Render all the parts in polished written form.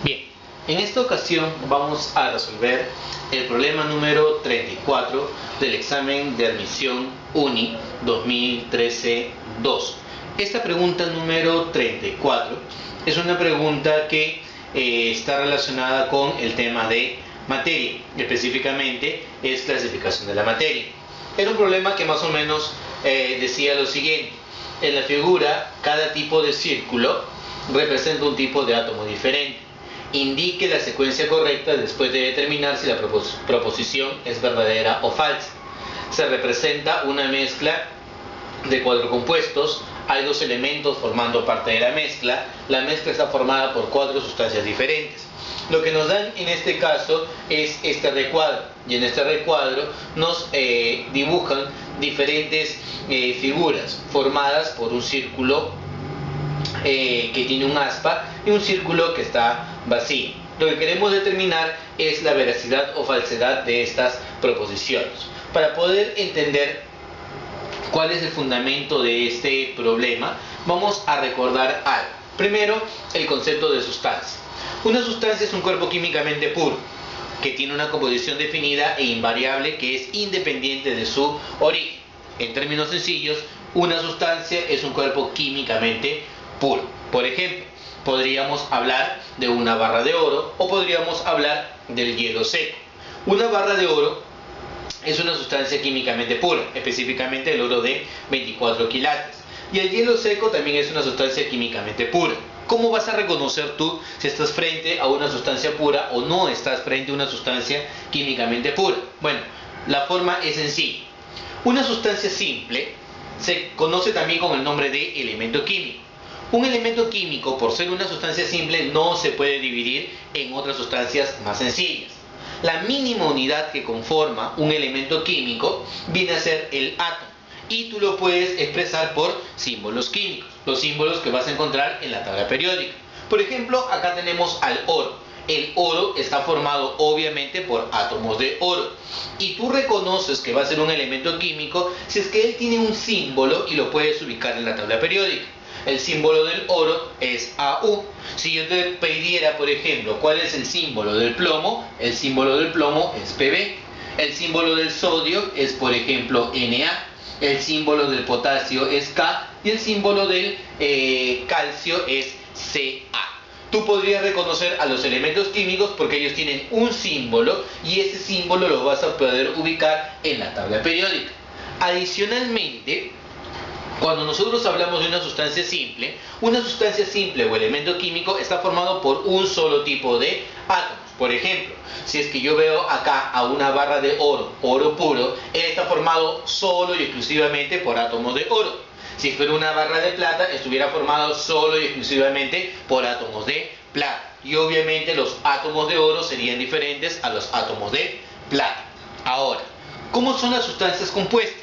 Bien, en esta ocasión vamos a resolver el problema número 34 del examen de admisión UNI 2013-2. Esta pregunta número 34 es una pregunta que está relacionada con el tema de materia, específicamente es clasificación de la materia. Era un problema que más o menos decía lo siguiente: en la figura, cada tipo de círculo representa un tipo de átomo diferente. Indique la secuencia correcta después de determinar si la proposición es verdadera o falsa. Se representa una mezcla de 4 compuestos, hay 2 elementos formando parte de la mezcla está formada por 4 sustancias diferentes. Lo que nos dan en este caso es este recuadro, y en este recuadro nos dibujan diferentes figuras formadas por un círculo que tiene un aspa y un círculo que está vacío. Lo que queremos determinar es la veracidad o falsedad de estas proposiciones. Para poder entender cuál es el fundamento de este problema, vamos a recordar algo. Primero, el concepto de sustancia. Una sustancia es un cuerpo químicamente puro, que tiene una composición definida e invariable que es independiente de su origen. En términos sencillos, una sustancia es un cuerpo químicamente puro. Por ejemplo, podríamos hablar de una barra de oro o podríamos hablar del hielo seco. Una barra de oro es una sustancia químicamente pura, específicamente el oro de 24 quilates. Y el hielo seco también es una sustancia químicamente pura. ¿Cómo vas a reconocer tú si estás frente a una sustancia pura o no estás frente a una sustancia químicamente pura? Bueno, la forma es sencilla. Una sustancia simple se conoce también con el nombre de elemento químico. Un elemento químico, por ser una sustancia simple, no se puede dividir en otras sustancias más sencillas. La mínima unidad que conforma un elemento químico viene a ser el átomo, y tú lo puedes expresar por símbolos químicos, los símbolos que vas a encontrar en la tabla periódica. Por ejemplo, acá tenemos al oro. El oro está formado obviamente por átomos de oro, y tú reconoces que va a ser un elemento químico si es que él tiene un símbolo y lo puedes ubicar en la tabla periódica. El símbolo del oro es AU. Si yo te pidiera, por ejemplo, cuál es el símbolo del plomo, el símbolo del plomo es Pb. El símbolo del sodio es, por ejemplo, Na. El símbolo del potasio es K. Y el símbolo del calcio es Ca. Tú podrías reconocer a los elementos químicos porque ellos tienen un símbolo, y ese símbolo lo vas a poder ubicar en la tabla periódica. Adicionalmente, cuando nosotros hablamos de una sustancia simple o elemento químico está formado por un solo tipo de átomos. Por ejemplo, si es que yo veo acá a una barra de oro, oro puro, él está formado solo y exclusivamente por átomos de oro. Si fuera una barra de plata, estuviera formado solo y exclusivamente por átomos de plata. Y obviamente los átomos de oro serían diferentes a los átomos de plata. Ahora, ¿cómo son las sustancias compuestas?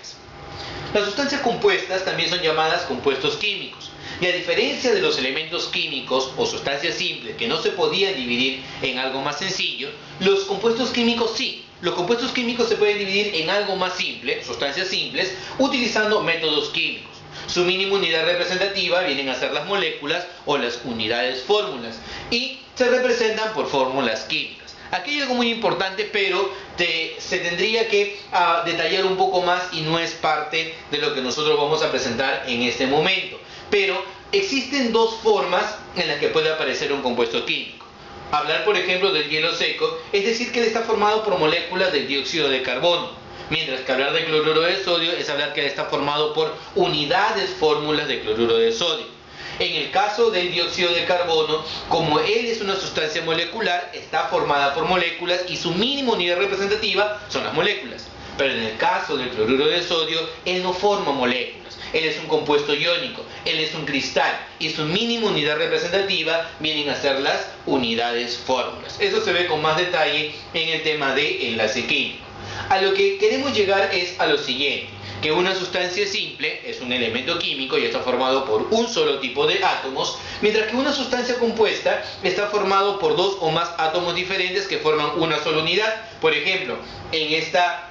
Las sustancias compuestas también son llamadas compuestos químicos. Y a diferencia de los elementos químicos o sustancias simples que no se podían dividir en algo más sencillo, los compuestos químicos sí. Los compuestos químicos se pueden dividir en algo más simple, sustancias simples, utilizando métodos químicos. Su mínima unidad representativa vienen a ser las moléculas o las unidades fórmulas, y se representan por fórmulas químicas. Aquí hay algo muy importante, pero se tendría que detallar un poco más y no es parte de lo que nosotros vamos a presentar en este momento. Pero existen 2 formas en las que puede aparecer un compuesto químico. Hablar, por ejemplo, del hielo seco, es decir que él está formado por moléculas del dióxido de carbono. Mientras que hablar de cloruro de sodio es hablar que él está formado por unidades fórmulas de cloruro de sodio. En el caso del dióxido de carbono, como él es una sustancia molecular, está formada por moléculas y su mínima unidad representativa son las moléculas. Pero en el caso del cloruro de sodio, él no forma moléculas. Él es un compuesto iónico, él es un cristal, y su mínima unidad representativa vienen a ser las unidades fórmulas. Eso se ve con más detalle en el tema de enlace químico. A lo que queremos llegar es a lo siguiente: que una sustancia simple es un elemento químico y está formado por un solo tipo de átomos, mientras que una sustancia compuesta está formado por 2 o más átomos diferentes que forman una sola unidad. Por ejemplo, en esta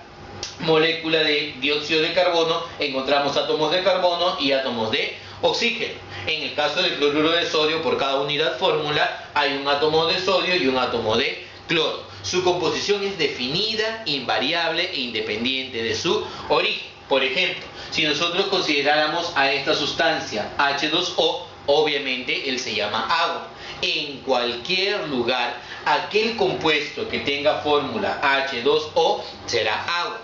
molécula de dióxido de carbono encontramos átomos de carbono y átomos de oxígeno. En el caso del cloruro de sodio, por cada unidad fórmula hay un átomo de sodio y un átomo de cloro. Su composición es definida, invariable e independiente de su origen. Por ejemplo, si nosotros consideráramos a esta sustancia H2O, obviamente él se llama agua. En cualquier lugar, aquel compuesto que tenga fórmula H2O será agua.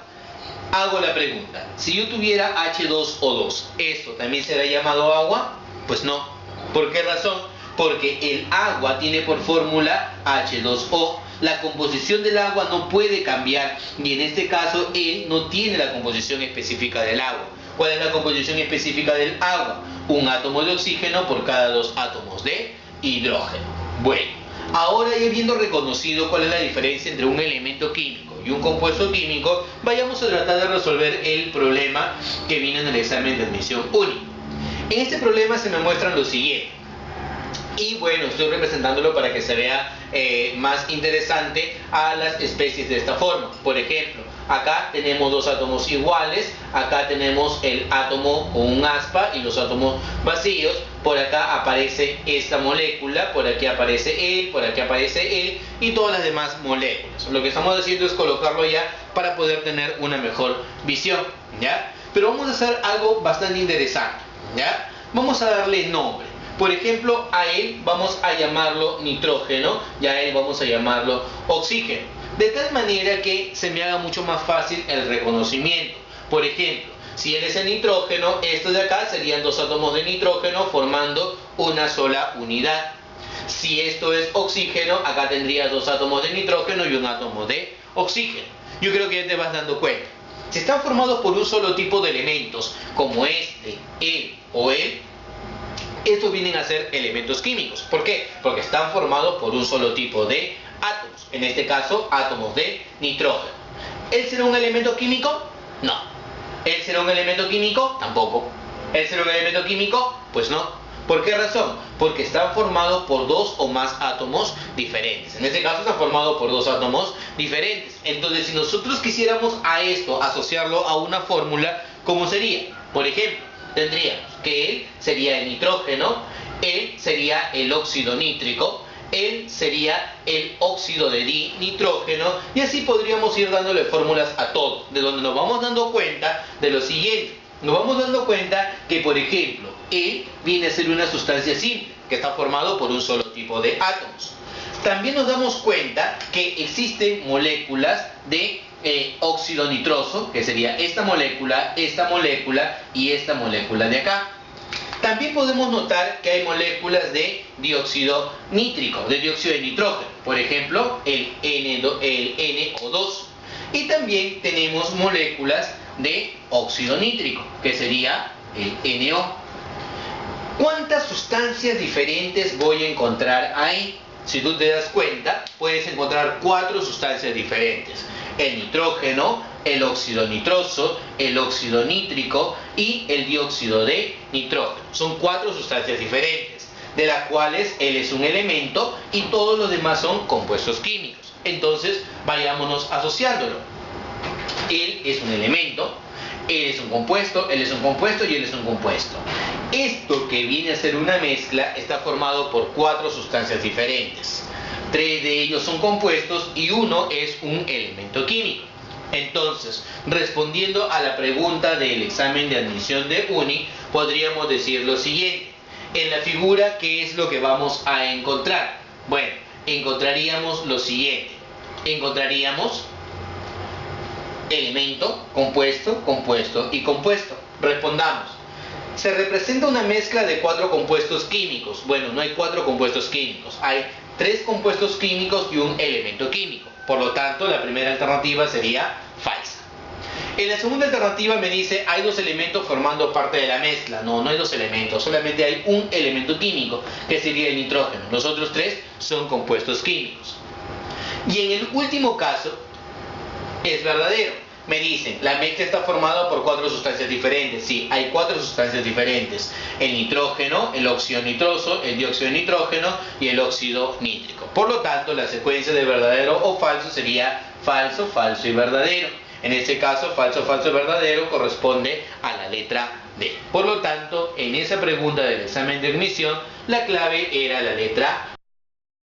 Hago la pregunta, si yo tuviera H2O2, ¿esto también será llamado agua? Pues no. ¿Por qué razón? Porque el agua tiene por fórmula H2O. La composición del agua no puede cambiar y en este caso él no tiene la composición específica del agua. ¿Cuál es la composición específica del agua? Un átomo de oxígeno por cada 2 átomos de hidrógeno. Bueno, ahora ya habiendo reconocido cuál es la diferencia entre un elemento químico y un compuesto químico, vayamos a tratar de resolver el problema que viene en el examen de admisión único. En este problema se me muestran lo siguiente. Y bueno, estoy representándolo para que se vea más interesante a las especies de esta forma. Por ejemplo, acá tenemos dos átomos iguales, acá tenemos el átomo con un aspa y los átomos vacíos. Por acá aparece esta molécula, por aquí aparece él, por aquí aparece él y todas las demás moléculas. Lo que estamos haciendo es colocarlo ya para poder tener una mejor visión, ¿ya? Pero vamos a hacer algo bastante interesante, ¿ya? Vamos a darle nombre. Por ejemplo, a él vamos a llamarlo nitrógeno y a él vamos a llamarlo oxígeno. De tal manera que se me haga mucho más fácil el reconocimiento. Por ejemplo, si él es el nitrógeno, estos de acá serían dos átomos de nitrógeno formando una sola unidad. Si esto es oxígeno, acá tendría dos átomos de nitrógeno y un átomo de oxígeno. Yo creo que ya te vas dando cuenta. Si están formados por un solo tipo de elementos, como este, él o él, estos vienen a ser elementos químicos. ¿Por qué? Porque están formados por un solo tipo de átomos. En este caso, átomos de nitrógeno. ¿Él será un elemento químico? No. ¿Él será un elemento químico? Tampoco. ¿Él será un elemento químico? Pues no. ¿Por qué razón? Porque están formados por dos o más átomos diferentes. En este caso están formados por dos átomos diferentes. Entonces, si nosotros quisiéramos a esto asociarlo a una fórmula, ¿cómo sería? Por ejemplo, tendríamos que él sería el nitrógeno, él sería el óxido nítrico, él sería el óxido de dinitrógeno y así podríamos ir dándole fórmulas a todo, de donde nos vamos dando cuenta de lo siguiente. Nos vamos dando cuenta que, por ejemplo, él viene a ser una sustancia simple, que está formado por un solo tipo de átomos. También nos damos cuenta que existen moléculas de óxido nitroso, que sería esta molécula y esta molécula de acá. También podemos notar que hay moléculas de dióxido nítrico, de dióxido de nitrógeno, por ejemplo el NO2. Y también tenemos moléculas de óxido nítrico, que sería el NO. ¿Cuántas sustancias diferentes voy a encontrar ahí? Si tú te das cuenta, puedes encontrar 4 sustancias diferentes. El nitrógeno, el óxido nitroso, el óxido nítrico y el dióxido de nitrógeno. Son 4 sustancias diferentes, de las cuales él es un elemento y todos los demás son compuestos químicos. Entonces, vayámonos asociándolo. Él es un elemento, él es un compuesto, él es un compuesto y él es un compuesto. Esto que viene a ser una mezcla está formado por 4 sustancias diferentes. 3 de ellos son compuestos y uno es un elemento químico. Entonces, respondiendo a la pregunta del examen de admisión de UNI, podríamos decir lo siguiente. En la figura, ¿qué es lo que vamos a encontrar? Bueno, encontraríamos lo siguiente. Encontraríamos elemento, compuesto, compuesto y compuesto. Respondamos. Se representa una mezcla de 4 compuestos químicos. Bueno, no hay 4 compuestos químicos. Hay 3 compuestos químicos y un elemento químico. Por lo tanto, la primera alternativa sería falsa. En la segunda alternativa me dice, hay 2 elementos formando parte de la mezcla. No, no hay 2 elementos, solamente hay un elemento químico, que sería el nitrógeno. Los otros 3 son compuestos químicos. Y en el último caso, es verdadero. Me dicen, la mezcla está formada por 4 sustancias diferentes. Sí, hay 4 sustancias diferentes. El nitrógeno, el óxido nitroso, el dióxido de nitrógeno y el óxido nítrico. Por lo tanto, la secuencia de verdadero o falso sería falso, falso y verdadero. En este caso, falso, falso y verdadero corresponde a la letra D. D. Por lo tanto, en esa pregunta del examen de admisión, la clave era la letra